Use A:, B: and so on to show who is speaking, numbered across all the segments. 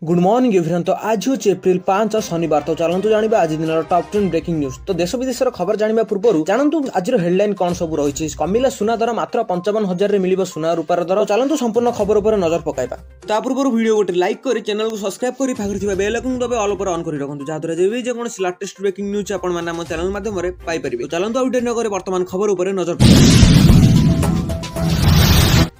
A: Good morning everyone. तो आज हूँ एप्रिल 5 शनिवार। तो चलतु जाना आज दिन टॉप 10 ब्रेकिंग न्यूज। तो देश विदेश खबर जाना पूर्व जानतु आज हेडलाइन कौन सब रही। कमिला सुना दर मात्र 55,000 मिल सुना रूपार दर। चलतु संपूर्ण खबर पर नजर पकाइबा। ता पूर्व वीडियो गोटे लाइक कर चैनल को सब्सक्राइब कर पाखरे बेल आइकन दबे ऑल पर ऑन कर रखु जहाँद्वारा जेकौन लेटेस्ट ब्रेकिंग न्यूज आपण मैंने चैनल माध्यम पाइपर। चलतु आउट नगर वर्तमान खबर उपर नजर पकाइबा।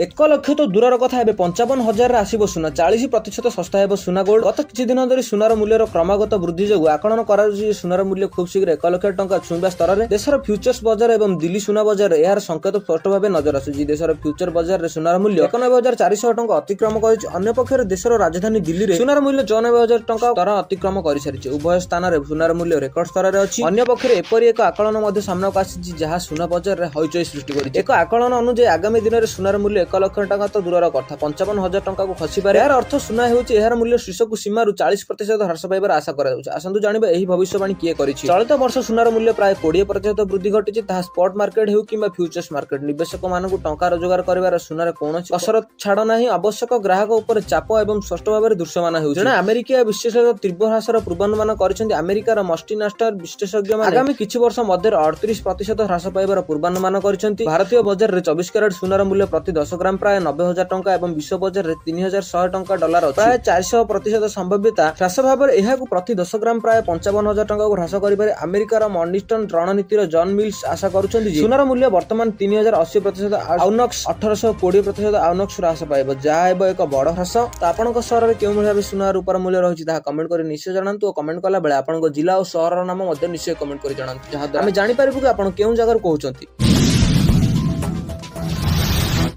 A: 1 लाख तो दूर कथा है 55,000 आसब सुना 40% सस्ता है सुना गोल्ड। गत किछि दिन धरी सुनार मूल्यर क्रमागत वृद्धि जो आकलन कर सुनार मूल्य खूब शीघ्र 1 लाख टंका छुईवा स्तर में देशर फ्यूचर्स बजार और दिल्ली सुना बजार यार संकेत स्पष्ट भाव नजर आसुची। देशर फ्यूचर बजार में सुनार मूल्य 91,400 टंका अतिक्रम कर। अन्य पक्षर देशर राजधानी दिल्ली में सुनार मूल्य 94,000 टंका स्तर अतिक्रम कर सारी। उभय स्थान में सुनार मूल्य रेकर्ड स्तर में अच्छी। अन्य पक्षर एपरी एक आकलन सामना को आसी जहाँ सुना बजार में हईचई सृष्टि कर। एक आकलन अनुसार आगामी दिन में सुनार मूल्य 1 लाख टंका तो दूर कथा 55,000 टंका को खसी पारे। यार अर्थ सुना होउची एहार मूल्य शीर्षक सीमार 40% ह्रास पाइबार आशा करा जाउछ। आसंतु जानिबा एही भविष्यवाणी किए करिछि। चलित वर्ष सुनार मूल्य प्राय 20% वृद्धि घटिछि। ताहा स्पॉट मार्केट हेउ किंबा फ्यूचर्स मार्केट निवेशक मानकु टंका रोजगार करिवार सुनार कोनोसी कसरत छाड़ नाही। आवश्यक ग्राहक उपर चाप एवं स्पष्ट भाव में दृश्यमान होउछि। जने अमेरिका विशेषज्ञ तीव्र ह्रासर पूर्वानुमान करिसेंति। अमेरिकार मल्टीनेशनल विशेषज्ञ माने आगामी किछि वर्ष मध्य 38% ह्रास पाइबार पूर्वानुमान करिसेंति। भारतीय बजार रे 24 कैरेट सुनार मूल्य प्रति 10 ग्राम प्राय 90,000 टंका एवं विश्व बजार में 3,100 टंका डॉलर प्राय 400% संभाव्यता ह्रास भाव में प्रति 10 ग्राम प्राय 55,000 टंका को ह्रास करें। अमेरिकार मॉनिटन रणनीतिर जॉन मिल्स आशा करुछन्ति सुनार मूल्य वर्तमान 3,080% आउनक्स 1,820% आउनक्स ह्रास पाइब जहाँ एक बड़ ह्रास। तो आपन सहर में केउं भाबे सुनार रूपार मूल्य रही कमेंट कर निश्चय जणांतु। कमेंट कला बेले आपन जिला और सहर नाम निश्चय कमेंट कर जणांतु जहाँ आम जानि पारिबु कि आपन केउं जगह कहउछन्ति।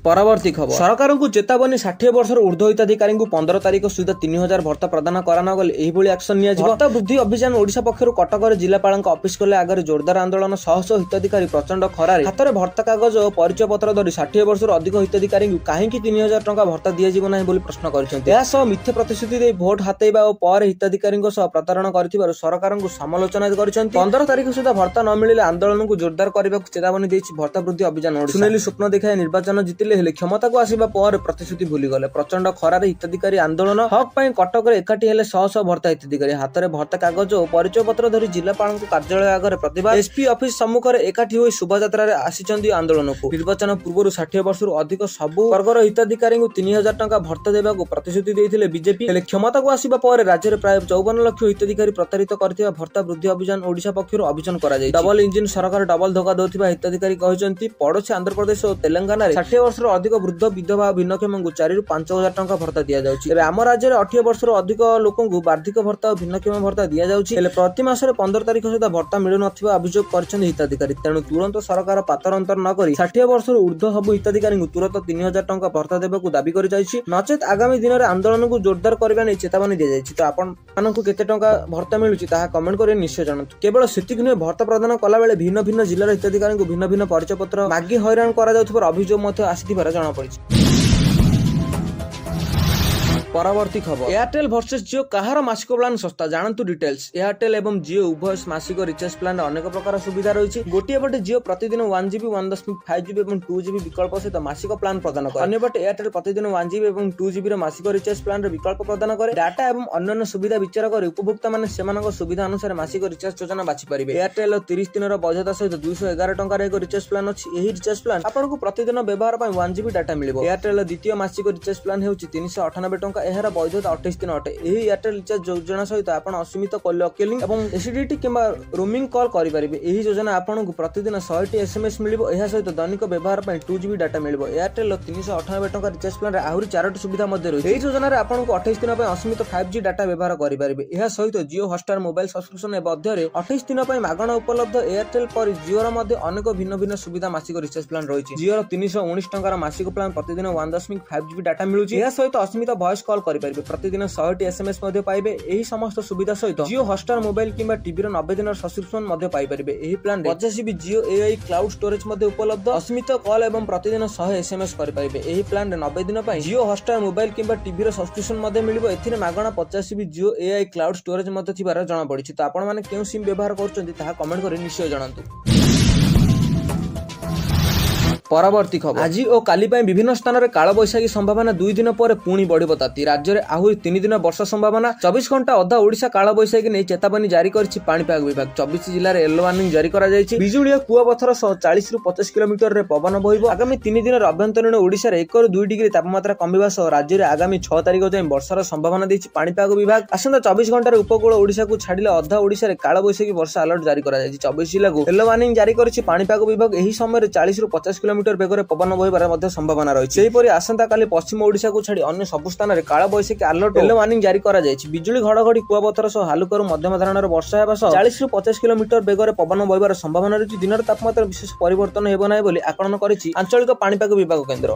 A: परवर्ती खबर सरकार को चेतावनी 60 वर्ष ऊर्ध्व हिताधिकारी 15 तारीख सुधा 3,000 भत्ता प्रदान कराना गले एही एक्शन निया भत्ता वृद्धि अभियान ओडिशा पक्षर कटक जिलापाल ऑफिस कले आगे जोरदार आंदोलन। शह शह हिताधिकारी प्रचंड खरारे हाथ में भत्ता कागज और परिचय पत्र धरी 60 वर्ष अधिक हिताधिकारी कहीं 3,000 टंका भत्ता दिज्व ना प्रश्न कर मिथ्या प्रतिश्रुति दे भोट हातेबा और पर हिताधिकारी प्रतारण कर सरकार को समालोचना कर। 15 तारीख सुधा भत्ता न मिले आंदोलन को जोरदार करने को चेतावनी देछि भत्ता वृद्धि अभियान। सुनेली स्वप्न देखाए निर्वाचन जितिले हेले क्षमता को आसिबा पर प्रतिश्रुति भूली गले। प्रचंड खरारे हिताधिकारी आंदोलन हक पाई कटक एकाठी हेले शह शह भत्ता हिताधिकारी हाथ में भत्ता कागज और परिचय पत्र धरी जिलापाल कार्यालय आगे प्रतिभा एसपी ऑफिस सम्मुख में एकाठी होई शोभायात्रा आसिचंदी आंदोलन को। निर्वाचन पूर्व 60 वर्ष अधिक सबु वर्गर हिताधिकारी 3,000 टंका भत्ता देवा प्रतिश्रुति देइथिले बीजेपी हेले क्षमता को आसिबा पर राज्य में प्राय 54 लाख हिताधिकारी प्रतारित करथिबा भत्ता वृद्धि अभियान ओडिशा पक्षर अभियान करा जाय। डबल इंजिन सरकार डबल धोखा देउथिबा हिताधिकारी कहिसंती पड़ोसी आंध्र प्रदेश और तेलंगाना 60 वर्ष अधिक वृद्ध विधवा भिन्नक्षम को 4,000 ରୁ 5,000 टंका भत्ता दिया जाउछि। एबे आम राज्य में 18 वर्ष अधिक लोकों को वार्षिक भत्ता और भिन्नक्षम भत्ता दिया जाउछि। हेले प्रति मासरे 15 तारीख सुधा भत्ता मिलु नथिबा अभियोग करछन्ति हिताधिकारी। तेणु तुरंत सरकार पातरंतर न करी 60 वर्ष ऊर्ध्व सब हिताधिकारी को तुरंत 3,000 टंका भत्ता देबाकू दाबी करि जाइछि। नचेत आगामी दिन में आंदोलन को जोरदार करबा नै चेतावनी दिया जाइछि। तो आपण मानकू केते टंका भत्ता मिलुछि ताहा कमेंट करि निश्चय जणातु। केवल सेतिक नुहे भत्ता प्रदान कला बेले भिन्न भिन्न जिल्लार हिताधिकारी को भिन्न भिन्न परिचय पत्र मागी हैरान करा जाउथिबार अभियोग मध्य आसिथिबार जणा पड़िछि। परवर्ती खबर एयरटेल वर्सेस जियो कहार मासिक प्लान सस्ता जानतु डिटेल्स। एयरटेल एवं जियो उभय मासिक रिचार्ज प्लान अनेक प्रकार सुविधा रही। गोटे पटे जियो प्रतिदिन 1GB 1.5GB और 2GB विकल्प सहित मासिक प्लान प्रदान करे। अन्य पटे एयरटेल प्रतिदिन 1GB और 2GB मासिक रिचार्ज प्लान विकल्प प्रदान करे। डाटा एवं अन्य सुविधा विचार कर उपभोक्ता माने सेमानक सुविधा अनुसार मासिक रिचार्ज योजना बाछि पारिबे। एयरटेल 30 दिन वैधता सहित 211 टंकार एक रिचार्ज प्लान अछि। एही रिचार्ज प्लान आपनको प्रतिदिन व्यवहार पय 1GB डाटा मिलिबो। एयरटेल द्वितीय मासिक रिचार्ज प्लान हेउछि 398 टंका। एहार वैधता 28 दिन अटे। एही एयरटेल रिचार्ज योजना सहित आपण असीमित कॉलिंग एवं एसटीडी किंबा रोमिंग कॉल करि परिबे। एही योजना आपनको प्रतिदिन 100 एसएमएस मिलिबो। एहा सहित दैनिक व्यवहार पय 2GB डाटा मिलिबो। एयरटेल 398 टंका रिचार्ज प्लान रे आहुरी 4टी सुविधा मध्ये रही। एही योजना रे आपनको 28 दिन पय असीमित 5G डाटा व्यवहार करि परिबे। एहा सहित जियो हॉटस्टार मोबाइल सब्सक्रिप्शन ए मध्यरे 28 दिन पय मागणा उपलब्ध। एयरटेल पर जियो र मध्ये अनेक भिन्न भिन्न सुविधा मासिक रिचार्ज प्लान रही। जियो 319 टंका मासिक प्लान प्रतिदिन 1.5GB डाटा मिलुछि। एहा सहित असीमित वॉइस कॉल करि परिबे। प्रतिदिन 100 एसएमएस मध्ये पाइबे। एही समस्त सुविधा सहित जियो हॉटस्टार मोबाइल किंबा टीवी रो 90 दिन सब्सक्रिप्शन मध्ये पाइ परिबे। एही प्लान 50GB जियो एआई क्लाउड स्टोरेज मध्ये उपलब्ध। असीमित कॉल एवं प्रतिदिन 100 एसएमएस करि परिबे। एही प्लान रे 90 दिन पय जियो हॉटस्टार मोबाइल किंबा टीवी रो सब्सक्रिप्शन मध्ये मिलिबो। एथिरे मागणा 50GB जियो एआई क्लाउड स्टोरेज मध्ये थिबार जणा पड़िछि। तो आपण माने केउ सिम व्यवहार करछन्ति ताहा कमेंट करि निश्चय जणांतु। ପରବର୍ତ୍ତୀ ଖବର ଆଜି ଓ କାଲି ପାଇଁ ବିଭିନ୍ନ ସ୍ଥାନରେ କାଳବୈଶାଖୀ ସମ୍ଭାବନା 2 ଦିନ ପରେ ପୁଣି ବଢିବ ତାତି। ରାଜ୍ୟରେ ଆହୁରି 3 ଦିନ ବର୍ଷା ସମ୍ଭାବନା। 24 ଘଣ୍ଟା ଅଧା ଓଡ଼ିଶା କାଳବୈଶାଖୀ ନେଇ ଚେତାବନୀ ଜାରି କରିଛି ପାଣିପାଗ ବିଭାଗ। 24 ଜିଲ୍ଲାରେ ୟେଲୋ ୱାର୍ନିଂ ଜାରି କରାଯାଇଛି। ବିଜୁଳି ଓ କୁଆପଥର ସହ 40 ରୁ 50 କିଲୋମିଟରରେ ପବନ ବହିବ। ଆଗାମୀ 3 ଦିନର ଆଭ୍ୟନ୍ତରୀଣ ଓଡ଼ିଶାରେ 1 ରୁ 2 ଡିଗ୍ରୀ ତାପମାତ୍ରା କମିବା ସହ ରାଜ୍ୟରେ ଆଗାମୀ 6 ତାରିଖ ଯାଏଁ ବର୍ଷାର ସମ୍ଭାବନା ଦେଇଛି ପାଣିପାଗ ବିଭାଗ। ଆସନ୍ତା 24 ଘଣ୍ଟାରେ ଉପକୂଳ ଓଡ଼ିଶାକୁ ଛାଡ଼ିଲେ ଅଧା ଓଡ଼ିଶାରେ କାଳବୈଶାଖୀ ବର୍ଷା ଆଲର୍ଟ ଜାରି କରାଯାଇଛି। 24 ଜିଲ୍ଲାକୁ ୟେଲୋ ୱାର୍ନିଂ ଜାରି କରିଛି ପାଣିପାଗ ବିଭାଗ। ଏହି ସମୟରେ 40 ରୁ 50 କିଲୋମିଟର ବେଗରେ ପବନ ବହିବାର ମଧ୍ୟ ସମ୍ଭାବନା ରହିଛି। ସେହିପରି ଆସନ୍ତାକାଲି ପଶ୍ଚିମ ଓଡ଼ିଶାକୁ ଛାଡ଼ି ଅନ୍ୟ ସବୁ ସ୍ଥାନରେ କାଳବୈଶାଖୀ ଆଲର୍ଟ ୟେଲୋ ୱାର୍ନିଂ ଜାରି କରାଯାଇଛି। ବିଜୁଳି ଘଡ଼ଘଡ଼ି କୁଆପଥର ସହ ହାଲୁକାରୁ ମଧ୍ୟମ ଧରଣର ବର୍ଷା ହେବା ସହ 40 ରୁ 50 କିଲୋମିଟର ବେଗରେ ପବନ ବହିବାର ସମ୍ଭାବନା ରହିଛି। ଦିନର ତାପମାତ୍ରା ବିଶେଷ ପରିବର୍ତ୍ତନ ହେବ ନାହିଁ ବୋଲି ଆକଳନ କରିଛି ଆଞ୍ଚଳିକ ପାଣିପାଗ ବିଭାଗ କେନ୍ଦ୍ର।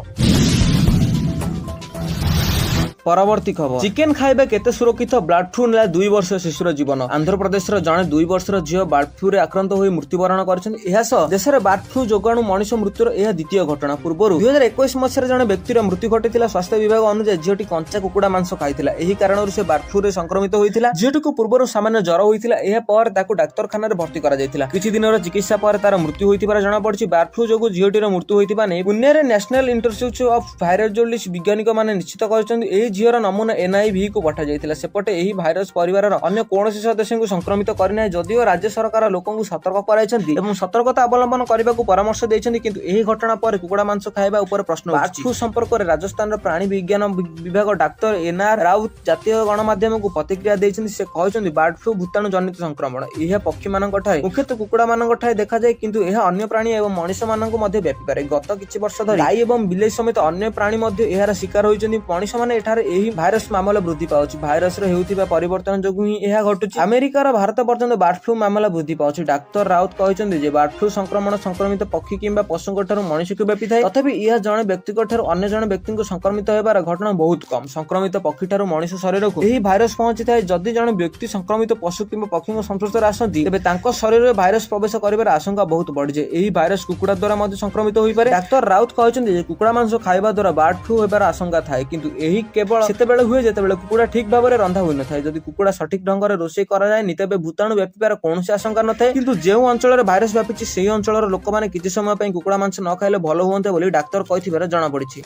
A: ପରବର୍ତ୍ତୀ ଖବର ଚିକେନ ଖାଇବା କେତେ ସୁରକ୍ଷିତ? ବାର୍ଡ ଫ୍ଲୁ ନେଲା 2 ବର୍ଷୀୟ ଶିଶୁର ଜୀବନ। ଆନ୍ଧ୍ରପ୍ରଦେଶର ଜଣେ 2 ବର୍ଷର ଝିଅ ବାର୍ଡ ଫ୍ଲୁରେ ଆକ୍ରାନ୍ତ ହୋଇ ମୃତ୍ୟୁବରଣ କରିଛନ୍ତି। ଏହା ସହ ଦେଶରେ ବାର୍ଡ ଫ୍ଲୁ ଯୋଗାଣୁ ମଣିଷ ମୃତ୍ୟୁର ଏହା ଦ୍ୱିତୀୟ ଘଟଣା। ପୂର୍ବରୁ 2021 ମସିହାରେ ଜଣେ ବ୍ୟକ୍ତିର ମୃତ୍ୟୁ ଘଟିଥିଲା। ସ୍ୱାସ୍ଥ୍ୟ ବିଭାଗ ଅନୁଯାୟୀ ଝିଅଟି କଞ୍ଚା କୁକୁଡ଼ା ମାଂସ ଖାଇଥିଲା। ଏହି କାରଣରୁ ସେ ବାର୍ଡ ଫ୍ଲୁରେ ସଂକ୍ରମିତ ହୋଇଥିଲା। ଝିଅଟିକୁ ପୂର୍ବରୁ ସାମାନ୍ୟ ଜ୍ୱର ହୋଇଥିଲା। ଏହା ପରେ ତାକୁ ଡାକ୍ତରଖାନାରେ ଭର୍ତ୍ତି କରାଯାଇଥିଲା। କିଛି ଦିନର ଚିକିତ୍ସା ପରେ ତାର ମୃତ୍ୟୁ ହୋଇଥିବାର ଜଣାପଡ଼ିଛି। ବାର୍ଡ ଫ୍ଲୁ ଯୋଗୁଁ ଝିଅଟିର ମୃତ୍ୟୁ ହୋଇଥିବା ନେଇ ପୁନେରେ ନ୍ୟାସନାଲ ଇନଷ୍ଟିଚ୍ୟୁଟ ଅଫ୍ ଭାଇରୋଲୋଜି ବୈଜ୍ଞାନିକମାନେ ନିଶ୍ଚିତ କରିଛନ୍ତି। ଏହି ଝିଅର ନମୁନା NIV କୁ ପଠାଯାଇଥିଲା। ସେପଟେ ଏହି ଭାଇରସ ପରିବାରର ଅନ୍ୟ କୌଣସି ସଦସ୍ୟଙ୍କୁ ସଂକ୍ରମିତ କରିନାହିଁ। ଯଦିଓ ରାଜ୍ୟ ସରକାର ଲୋକଙ୍କୁ ସତର୍କ କରାଇଛନ୍ତି ଏବଂ ସତର୍କତା ଅବଲମ୍ବନ କରିବାକୁ ପରାମର୍ଶ ଦେଇଛନ୍ତି, କିନ୍ତୁ ଏହି ଘଟଣା ପରେ କୁକୁଡ଼ା ମାଂସ ଖାଇବା ଉପରେ ପ୍ରଶ୍ନ ଉଠିଛି। ବାର୍ଡ ଫ୍ଲୁ ସମ୍ପର୍କରେ ରାଜସ୍ଥାନର ପ୍ରାଣୀ ବିଜ୍ଞାନ ବିଭାଗ ଡାକ୍ତର NR ରାଉତ ଜାତୀୟ ଗଣମାଧ୍ୟମକୁ ପ୍ରତିକ୍ରିୟା ଦେଇଛନ୍ତି। ସେ କହିଛନ୍ତି ବାର୍ଡ ଫ୍ଲୁ ଭୂତାଣୁ ଜନିତ ସଂକ୍ରମଣ। ଏହା ପକ୍ଷୀମାନଙ୍କଠାରେ ମୁଖ୍ୟତଃ କୁକୁଡ଼ାମାନଙ୍କଠାରେ ଦେଖାଯାଏ, କିନ୍ତୁ ଏହା ଅନ୍ୟ ପ୍ରାଣୀ ଏବଂ ମଣିଷମାନଙ୍କୁ ମଧ୍ୟ ବ୍ୟାପିପାରେ। ଗତ କିଛି ବର୍ଷ ଧରି ଗାଈ ଏବଂ ବିଲେଇ ସମେତ ଅନ୍ୟ ପ୍ରାଣୀ ମଧ୍ୟ ଏହାର ଶିକାର ହୋଇଛନ୍ତି। ମଣିଷମାନେ ଏଠାରେ ଏହି ଭାଇରସ ମାମଲା ବୃଦ୍ଧି ପାଉଛି। ଭାଇରସରେ ହେଉଥିବା ପରିବର୍ତ୍ତନ ଯୋଗୁଁ ହିଁ ଏହା ଘଟୁଛି। ଆମେରିକାର ଭାରତ ପର୍ଯ୍ୟନ୍ତ ବାର୍ଡ ଫ୍ଲୁ ମାମଲା ବୃଦ୍ଧି ପାଉଛି। ଡାକ୍ତର ରାଉତ କହିଛନ୍ତି ଯେ ବାର୍ଡ ଫ୍ଲୁ ସଂକ୍ରମଣ ସଂକ୍ରମିତ ପକ୍ଷୀ କିମ୍ବା ପଶୁଙ୍କ ଠାରୁ ମଣିଷକୁ ବ୍ୟାପିଥାଏ। ତଥାପି ଏହା ଜଣେ ବ୍ୟକ୍ତିଙ୍କ ଠାରୁ ଅନ୍ୟ ଜଣେ ବ୍ୟକ୍ତିଙ୍କୁ ସଂକ୍ରମିତ ହେବାର ଘଟଣା ବହୁତ କମ୍। ସଂକ୍ରମିତ ପକ୍ଷୀ ଠାରୁ ମଣିଷ ଶରୀରକୁ ଏହି ଭାଇରସ ପହଞ୍ଚିଥାଏ। ଯଦି ଜଣେ ବ୍ୟକ୍ତି ସଂକ୍ରମିତ ପଶୁ କିମ୍ବା ପକ୍ଷୀଙ୍କ ସଂସ୍ପର୍ଶରେ ଆସନ୍ତି, ତେବେ ତାଙ୍କ ଶରୀରରେ ଭାଇରସ ପ୍ରବେଶ କରିବାର ଆଶଙ୍କା ବହୁତ ବଢିଯାଏ। ଏହି ଭାଇରସ କୁକୁଡ଼ା ଦ୍ୱାରା ମଧ୍ୟ ସଂକ୍ରମିତ ହୋଇପାରେ। ଡାକ୍ତର ରାଉତ କହିଛନ୍ତି ଯେ କୁକୁଡ଼ା ମାଂସ ଖାଇବା ଦ୍ୱାରା ବାର୍ଡ ଫ୍ଲୁ ହେବାର ଆଶଙ୍କା ଥାଏ, କିନ୍ତୁ ଏହି କେବଳ ସେତେବେଳେ ହୁଏ ଯେତେବେଳେ କୁକୁଡ଼ା ଠିକ୍ ଭାବରେ ରନ୍ଧା ହୋଇନଥାଏ। ଯଦି କୁକୁଡ଼ା ସଠିକ୍ ଢଙ୍ଗରେ ରୋଷେଇ କରାଯାଏନି, ତେବେ ଭୂତାଣୁ ବ୍ୟାପିବାର କୌଣସି ଆଶଙ୍କା ନଥାଏ। କିନ୍ତୁ ଯେଉଁ ଅଞ୍ଚଳରେ ଭାଇରସ ବ୍ୟାପିଛି ସେହି ଅଞ୍ଚଳର ଲୋକମାନେ କିଛି ସମୟ ପାଇଁ କୁକୁଡ଼ା ମାଂସ ନ ଖାଇଲେ ଭଲ ହୁଅନ୍ତେ ବୋଲି ଡାକ୍ତର କହିଥିବାର ଜଣାପଡ଼ିଛି।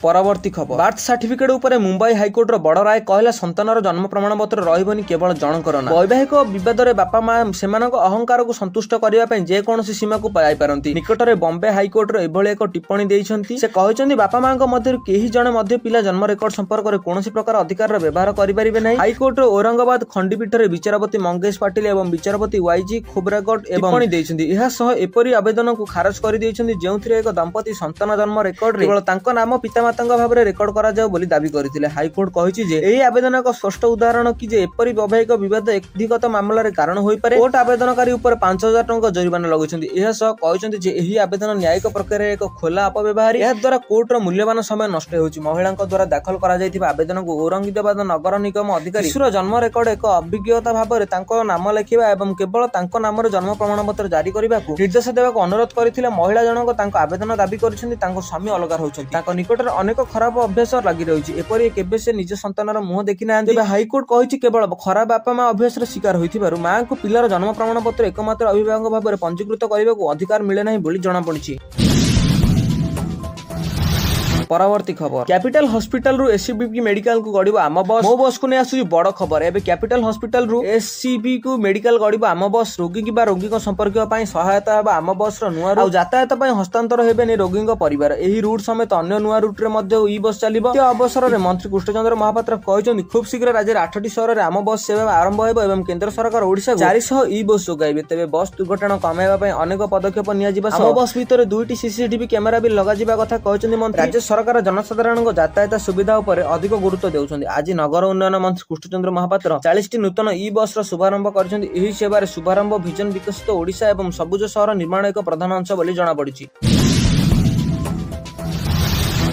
A: ପରବର୍ତ୍ତୀ ଖବର ବାର୍ଥ ସାର୍ଟିଫିକେଟ ଉପରେ ମୁମ୍ବାଇ ହାଇକୋର୍ଟର ବଡ଼ ରାୟ କହିଲା ସନ୍ତାନର ଜନ୍ମ ପ୍ରମାଣପତ୍ର ରହିବନି କେବଳ ଜଣଙ୍କର ନାଁ। ବୈବାହିକ ବିବାଦରେ ବାପା ମା ସେମାନଙ୍କ ଅହଙ୍କାରକୁ ସନ୍ତୁଷ୍ଟ କରିବା ପାଇଁ ଯେକୌଣସି ସୀମାକୁ ଯାଇପାରନ୍ତି। ନିକଟରେ ବମ୍ବେ ହାଇକୋର୍ଟର ଏଭଳି ଏକ ଟିପ୍ପଣୀ ଦେଇଛନ୍ତି। ସେ କହିଛନ୍ତି ବାପା ମାଙ୍କ ମଧ୍ୟରୁ କେହି ଜଣେ ମଧ୍ୟ ପିଲା ଜନ୍ମ ରେକର୍ଡ ସମ୍ପର୍କରେ କୌଣସି ପ୍ରକାର ଅଧିକାରର ବ୍ୟବହାର କରିପାରିବେ ନାହିଁ। ହାଇକୋର୍ଟର ଔରଙ୍ଗାବାଦ ଖଣ୍ଡପୀଠରେ ବିଚାରପତି ମଙ୍ଗେଶ ପାଟିଲ ଏବଂ ବିଚାରପତି YG ଖୋବ୍ରାଗଡ଼ ଟିପ୍ପଣୀ ଦେଇଛନ୍ତି। ଏହା ସହ ଏପରି ଆବେଦନକୁ ଖାରଜ କରିଦେଇଛନ୍ତି ଯେଉଁଥିରେ ଏକ ଦମ୍ପତି ସନ୍ତାନ ଜନ୍ମ ରେକର୍ଡରେ କେବଳ ତାଙ୍କ ନାମ ପିତାମାତାଙ୍କ ଭାବରେ ରେକର୍ଡ କରାଯାଉ ବୋଲି ଦାବି କରିଥିଲେ। ହାଇକୋର୍ଟ କହିଛି ଯେ ଏହି ଆବେଦନ ଏକ ସ୍ପଷ୍ଟ ଉଦାହରଣ କି ଯେ ଏପରି ବୈବାହିକ ବିବାଦ ଏକଧିଗତ ମାମଲାରେ କାରଣ ହୋଇପାରେ। କୋର୍ଟ ଆବେଦନକାରୀ ଉପରେ 5,000 ଟଙ୍କା ଜରିମାନା ଲଗାଇଛନ୍ତି। ଏହା ସହ କହିଛନ୍ତି ଯେ ଏହି ଆବେଦନ ନ୍ୟାୟିକ ପ୍ରକ୍ରିୟାରେ ଏକ ଖୋଲା ଅପବ୍ୟବହାର। ଏହା ଦ୍ୱାରା କୋର୍ଟର ମୂଲ୍ୟବାନ ସମୟ ନଷ୍ଟ ହେଉଛି। ମହିଳାଙ୍କ ଦ୍ୱାରା ଦାଖଲ କରାଯାଇଥିବା ଆବେଦନକୁ ଔରଙ୍ଗାବାଦ ନଗର ନିଗମ ଅଧିକାରୀ ଶିଶୁର ଜନ୍ମ ରେକର୍ଡ ଏକ ଅଭିଜ୍ଞତା ଭାବରେ ତାଙ୍କ ନାମ ଲେଖିବା ଏବଂ କେବଳ ତାଙ୍କ ନାମରେ ଜନ୍ମ ପ୍ରମାଣପତ୍ର ଜାରି କରିବାକୁ ନିର୍ଦ୍ଦେଶ ଦେବାକୁ ଅନୁରୋଧ କରିଥିଲେ। ମହିଳା ଜଣକ ତାଙ୍କ ଆବେଦନ ଦାବି କରିଛନ୍ତି ତାଙ୍କ ସ୍ୱାମୀ ଅଲଗା ରହୁଛନ୍ତି। ତାଙ୍କ ନିକଟରେ ଅନେକ ଖରାପ ଅଭ୍ୟାସ ଲାଗି ରହିଛି। ଏପରି କେବେ ସେ ନିଜ ସନ୍ତାନର ମୁହଁ ଦେଖି ନାହାନ୍ତି। ହାଇକୋର୍ଟ କହିଛି କେବଳ ଖରାପ ବାପା ମା ଅଭ୍ୟାସର ଶିକାର ହୋଇଥିବାରୁ ମାଙ୍କୁ ପିଲାର ଜନ୍ମ ପ୍ରମାଣପତ୍ର ଏକମାତ୍ର ଅଭିଭାବକ ଭାବରେ ପଞ୍ଜୀକୃତ କରିବାକୁ ଅଧିକାର ମିଳେ ନାହିଁ ବୋଲି ଜଣାପଡ଼ିଛି। ପରବର୍ତ୍ତୀ ଖବର କ୍ୟାପିଟାଲ ହସ୍ପିଟାଲରୁ SCB ମେଡିକାଲକୁ ଗଡ଼ିବ ଆମ ବସ୍। ମୋ ବସ୍କୁ ନେଇ ଆସୁଛି ବଡ଼ ଖବର। ଏବେ କ୍ୟାପିଟାଲ ହସ୍ପିଟାଲରୁ SCB କୁ ମେଡିକାଲ ଗଡ଼ିବ ଆମ ବସ୍। ରୋଗୀ କିମ୍ବା ରୋଗୀଙ୍କ ସମ୍ପର୍କୀୟ ପାଇଁ ସହାୟତା ହେବ ଆମ ବସ୍ର ନୂଆ ରୁଟ୍। ଆଉ ଯାତାୟାତ ପାଇଁ ହସ୍ତାନ୍ତର ହେବେନି ରୋଗୀଙ୍କ ପରିବାର। ଏହି ରୁଟ୍ ସମେତ ଅନ୍ୟ ନୂଆ ରୁଟ୍ରେ ମଧ୍ୟ ଇ ବସ୍ ଚାଲିବ। ଏ ଅବସରରେ ମନ୍ତ୍ରୀ କୃଷ୍ଣଚନ୍ଦ୍ର ମହାପାତ୍ର କହିଛନ୍ତି ଖୁବ୍ ଶୀଘ୍ର ରାଜ୍ୟର 8ଟି ସହରରେ ଆମ ବସ୍ ସେବା ଆରମ୍ଭ ହେବ ଏବଂ କେନ୍ଦ୍ର ସରକାର ଓଡ଼ିଶାକୁ 400 ଇ ବସ୍ ଯୋଗାଇବେ। ତେବେ ବସ୍ ଦୁର୍ଘଟଣା କମାଇବା ପାଇଁ ଅନେକ ପଦକ୍ଷେପ ନିଆଯିବା ସହ ଆମ ବସ୍ ଭିତରେ 2ଟି CCTV କ୍ୟାମେରା ବି ଲଗାଯିବା କଥା କହିଛନ୍ତି ମନ୍ତ୍ରୀ। ରାଜ୍ୟ ସରକାର ଜନସାଧାରଣଙ୍କ ଯାତାୟାତ ସୁବିଧା ଉପରେ ଅଧିକ ଗୁରୁତ୍ୱ ଦେଉଛନ୍ତି। ଆଜି ନଗର ଉନ୍ନୟନ ମନ୍ତ୍ରୀ କୃଷ୍ଣଚନ୍ଦ୍ର ମହାପାତ୍ର 40ଟି ନୂତନ ଇ ବସ୍ର ଶୁଭାରମ୍ଭ କରିଛନ୍ତି। ଏହି ସେବାରେ ଶୁଭାରମ୍ଭ ଭିଜନ ବିକଶିତ ଓଡ଼ିଶା ଏବଂ ସବୁଜ ସହର ନିର୍ମାଣ ଏକ ପ୍ରଧାନ ଅଂଶ ବୋଲି ଜଣାପଡ଼ିଛି।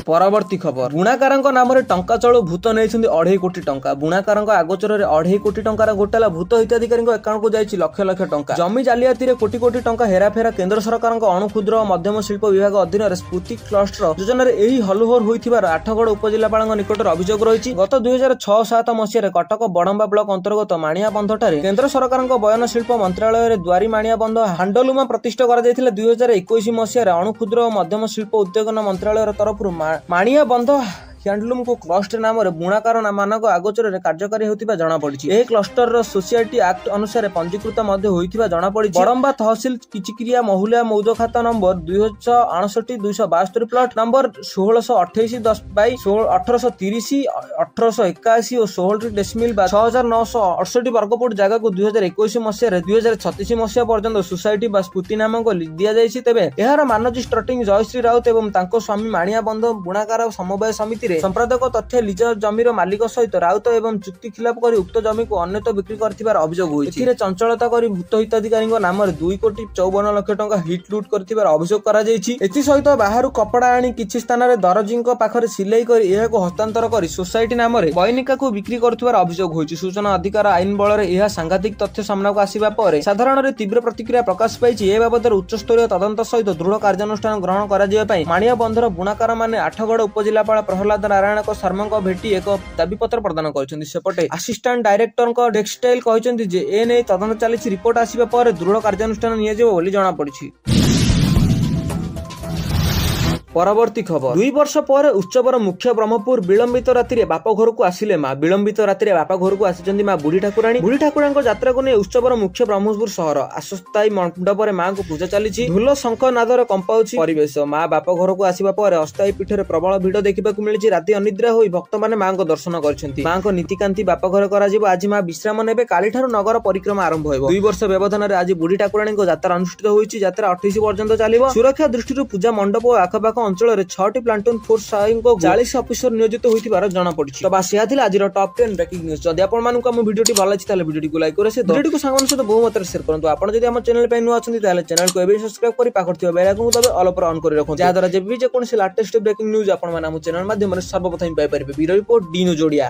A: ପରବର୍ତ୍ତୀ ଖବର ବୁଣାକାରଙ୍କ ନାମରେ ଟଙ୍କା ଚଳୁ ଭୂତ ନେଇଛନ୍ତି 2.5 କୋଟି ଟଙ୍କା। ବୁଣାକାରଙ୍କ ଆଗୋଚରରେ 2.5 କୋଟି ଟଙ୍କାର ଘୋଟାଲା ଭୂତ ହିତାଧିକାରୀଙ୍କ ଆକାଉଣ୍ଟକୁ ଯାଇଛି ଲକ୍ଷ ଲକ୍ଷ ଟଙ୍କା। ଜମି ଜାଲିଆତିରେ କୋଟି କୋଟି ଟଙ୍କା ହେରାଫେରା କେନ୍ଦ୍ର ସରକାରଙ୍କ ଅଣୁ କ୍ଷୁଦ୍ର ଓ ମଧ୍ୟମ ଶିଳ୍ପ ବିଭାଗ ଅଧୀନରେ ସ୍ଫୁର୍ତ୍ତି କ୍ଲଷ୍ଟର ଯୋଜନାରେ ଏହି ହଲୁହର ହୋଇଥିବାର ଆଠଗଡ଼ ଉପଜିଲ୍ଲାପାଳଙ୍କ ନିକଟରେ ଅଭିଯୋଗ ରହିଛି। ଗତ 2006-07 ମସିହାରେ କଟକ ବଡମ୍ବା ବ୍ଲକ ଅନ୍ତର୍ଗତ ମାଣିଆବନ୍ଧଠାରେ କେନ୍ଦ୍ର ସରକାରଙ୍କ ବୟନ ଶିଳ୍ପ ମନ୍ତ୍ରାଳୟରେ ଦୁଆରୀ ମାଣିଆବନ୍ଧ ହାଣ୍ଡଲୁମା ପ୍ରତିଷ୍ଠା କରାଯାଇଥିଲା। 2021 ମସିହାରେ ଅଣୁ କ୍ଷୁଦ୍ର ଓ ମଧ୍ୟମ ଶିଳ୍ପ ଉଦ୍ୟୋଗନ ମନ୍ତ୍ରାଳୟ ତରଫରୁ ମାଣିଆବନ୍ଧ ହ୍ୟାଣ୍ଡଲୁମକୁ କ୍ଲଷ୍ଟର ନାମରେ ବୁଣାକାର ମାନଙ୍କ ଆଗୋଚରରେ କାର୍ଯ୍ୟକାରୀ ହେଉଥିବା ଜଣାପଡ଼ିଛି। ଏହି କ୍ଲଷ୍ଟରର ସୋସିଏଟି ଆକ୍ଟ ଅନୁସାରେ ପଞ୍ଜୀକୃତ ମଧ୍ୟ ହୋଇଥିବା ଜଣାପଡ଼ିଛି। ବଡମ୍ବା ତହସିଲ କିଚିକିରିଆ ମହୁଲିଆ ମୌଜ ଖାତା ନମ୍ବର 269-272 ପ୍ଲଟ ନମ୍ବର 1628-10/1830, 1881 ଓ 16 ଡେସିମିଲ ବା 6968 ବର୍ଗଫୁଟ ଜାଗାକୁ 2021 ମସିହାରେ 2036 ମସିହା ପର୍ଯ୍ୟନ୍ତ ସୋସାଇଟି ବା ସ୍ଫୁର୍ତ୍ତି ନାମକ ଦିଆଯାଇଛି। ତେବେ ଏହାର ମାନଜୀ ଷ୍ଟ୍ରଟିଂ ଜୟଶ୍ରୀ ରାଉତ ଏବଂ ତାଙ୍କ ସ୍ୱାମୀ ମାଣିଆବନ୍ଧ ବୁଣାକାର ସମବାୟ ସମିତିରେ ସମ୍ପାଦକ ତଥ୍ୟ ଲିଜ ଜମିର ମାଲିକ ସହିତ ରାଉତ ଏବଂ ଚୁକ୍ତି ଖିଲାପ କରି ଉକ୍ତ ଜମିକୁ ଅନ୍ୟତ୍ର ବିକ୍ରି କରିଥିବାର ଅଭିଯୋଗ ହୋଇଛି। ଏଥିରେ ଚଞ୍ଚଳତା କରି ଭୂତ ହିତାଧିକାରୀଙ୍କ ନାମରେ 2.54 ଲକ୍ଷ ଟଙ୍କା ହିଟ୍ ଲୁଟ୍ କରିଥିବାର ଅଭିଯୋଗ କରାଯାଇଛି। ଏଥିସହିତ ବାହାରୁ କପଡ଼ା ଆଣି କିଛି ସ୍ଥାନରେ ଦରଜୀଙ୍କ ପାଖରେ ସିଲେଇ କରି ଏହାକୁ ହସ୍ତାନ୍ତର କରି ସୋସାଇଟି ନାମରେ ବୈନିକାକୁ ବିକ୍ରି କରୁଥିବାର ଅଭିଯୋଗ ହୋଇଛି। ସୂଚନା ଅଧିକାର ଆଇନ ବଳରେ ଏହା ସାଂଘାତିକ ତଥ୍ୟ ସାମ୍ନାକୁ ଆସିବା ପରେ ସାଧାରଣରେ ତୀବ୍ର ପ୍ରତିକ୍ରିୟା ପ୍ରକାଶ ପାଇଛି। ଏ ବାବଦରେ ଉଚ୍ଚସ୍ତରୀୟ ତଦନ୍ତ ସହିତ ଦୃଢ଼ କାର୍ଯ୍ୟାନୁଷ୍ଠାନ ଗ୍ରହଣ କରାଯିବା ପାଇଁ ମାଣିଆବନ୍ଧର ବୁଣାକାରମାନେ ଆଠଗଡ଼ ଉପଜିଲ୍ଲାପାଳ ପ୍ରହ୍ଲାଦ ନାରାୟଣଙ୍କ ଶର୍ମାଙ୍କ ଭେଟି ଏକ ଦାବିପତ୍ର ପ୍ରଦାନ କରିଛନ୍ତି। ସେପଟେ ଆସିଷ୍ଟାଣ୍ଟ ଡାଇରେକ୍ଟରଙ୍କ ଟେକ୍ସଟାଇଲ କହିଛନ୍ତି ଯେ ଏ ନେଇ ତଦନ୍ତ ଚାଲିଛି। ରିପୋର୍ଟ ଆସିବା ପରେ ଦୃଢ଼ କାର୍ଯ୍ୟାନୁଷ୍ଠାନ ନିଆଯିବ ବୋଲି ଜଣାପଡ଼ିଛି। ପରବର୍ତ୍ତୀ ଖବର 2 ବର୍ଷ ପରେ ଉତ୍ସବର ମୁଖ୍ୟ ବ୍ରହ୍ମପୁର ବିଳମ୍ବିତ ରାତିରେ ବାପ ଘରକୁ ଆସିଲେ ମା। ବିଳମ୍ବିତ ରାତିରେ ବାପ ଘରକୁ ଆସିଛନ୍ତି ମା ବୁଢୀ ଠାକୁରାଣୀ। ବୁଢୀ ଠାକୁରାଣୀଙ୍କ ଯାତ୍ରାକୁ ନେଇ ଉତ୍ସବର ମୁଖ୍ୟ ବ୍ରହ୍ମପୁର ସହର ଆଶାସ୍ଥାୟୀ ମଣ୍ଡପରେ ମାଙ୍କୁ ପୂଜା ଚାଲିଛି। ଢୋଲ ଶଙ୍ଖ ନାଦରେ କମ୍ପାଉଛି ପରିବେଶ। ମା ବାପ ଘରକୁ ଆସିବା ପରେ ଅସ୍ଥାୟୀ ପୀଠରେ ପ୍ରବଳ ଭିଡ ଦେଖିବାକୁ ମିଳିଛି। ରାତି ଅନିଦ୍ରା ହୋଇ ଭକ୍ତମାନେ ମାଙ୍କ ଦର୍ଶନ କରିଛନ୍ତି। ମାଙ୍କ ନୀତିକାନ୍ତି ବାପ ଘରେ କରାଯିବ। ଆଜି ମା ବିଶ୍ରାମ ନେବେ। କାଲିଠାରୁ ନଗର ପରିକ୍ରମା ଆରମ୍ଭ ହେବ। 2 ବର୍ଷ ବ୍ୟବଧାନରେ ଆଜି ବୁଢୀ ଠାକୁରାଣୀଙ୍କ ଯାତ୍ରା ଅନୁଷ୍ଠିତ ହୋଇଛି। ଯାତ୍ରା 28 ପର୍ଯ୍ୟନ୍ତ ଚାଲିବ। ସୁରକ୍ଷା ଦୃଷ୍ଟିରୁ ପୂଜା ମଣ୍ଡପ ଓ ଆଖପାଖ ଅଞ୍ଚଳରେ 6ଟି ପ୍ଲାଟୁନ ଫୋର୍ସ ସହାୟକ 40 ଅଫିସର ନିୟୋଜିତ ହୋଇଥିବାର ଜଣାପଡ଼ିଛି। ତ ବାସ୍ ଏହା ଥିଲା ଆଜିର ଟପ୍ 10 ବ୍ରେକିଂ ନ୍ୟୁଜ୍। ଯଦି ଆପଣମାନଙ୍କୁ ଆମ ଭିଡିଓଟି ଭଲ ଲାଗିଛି ତାହେଲେ ଭିଡିଓଟିକୁ ଲାଇକ୍ କରି ଭିଡିଓଟିକୁ ସାଙ୍ଗମାନଙ୍କ ସହିତ ବହୁ ମାତ୍ରାରେ ସେୟାର କରନ୍ତୁ। ଆପଣ ଯଦି ଆମ ଚ୍ୟାନେଲ ପାଇଁ ନୂଆ ଅଛନ୍ତି ତାହେଲେ ଚ୍ୟାନେଲକୁ ଏବେ ସବସ୍କ୍ରାଇବ କରି ପାଖରେ ଥିବା ବେଲ୍ ଆଇକନକୁ ଦବାଇ ଅଲ୍ ଉପରେ ଅନ୍ କରି ରଖନ୍ତୁ। ଯାହାଦ୍ୱାରା ଯେବେ ବି ଯେକୌଣସି ଲାଟେଷ୍ଟ ବ୍ରେକିଂ ନ୍ୟୁଜ୍ ଆପଣମାନେ ଆମ ଚ୍ୟାନେଲ ମାଧ୍ୟମରେ ସର୍ବପ୍ରଥମେ ପାଇପାରିବେ। Bureau report D news Odia.